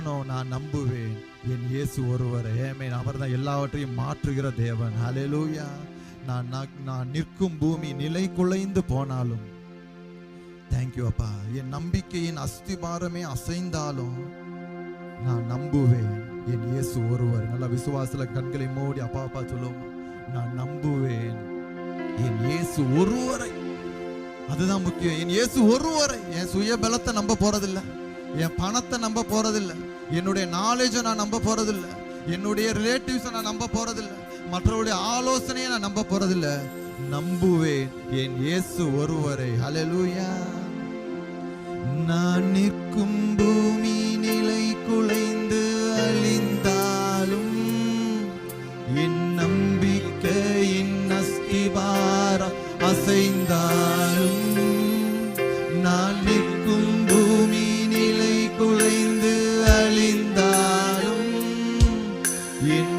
நான் நம்புவேன் என் இயேசு ஒருவரை. ஆமென். அவர்தான் எல்லாவற்றையும் மாற்றுகிற தேவன். ஹல்லேலூயா. நான் நிற்கும் பூமி நிலை குலைந்து போனாலும், தேங்க்யூ அப்பா, என் நம்பிக்கையின் அஸ்திபாரமே அசைந்தாலும் நான் நம்புவேன் என் இயேசு ஒருவர். நல்ல விசுவாசல கண்களை மூடி அப்பா அப்பா சொல்லுவோம், நான் நம்புவேன் என் இயேசு ஒருவரை. அதுதான் முக்கியம். என் இயேசு ஒருவரை. என் சுய பலத்தை நம்ப போறதில்லை, என் பணத்தை நம்ப போறதில்லை, என்னுடைய நாலேஜை நான் நம்ப போறதில்லை, என்னுடைய ரிலேட்டிவ்ஸை நான் நம்ப போறதில்லை, மற்றவருடைய ஆலோசனையை நான் நம்ப போறதில்லை. நம்புவேன் என் இயேசு ஒருவரை. ஹல்லேலூயா. நான் நிற்கும் பூமி நிலை குலைந்து அழிந்தாலும், என் நம்பிக்கையின் அஸ்திபாரம் அசைந்தாலும், நான் நிற்கும் பூமி நிலை குலைந்து அழிந்தாலும், என்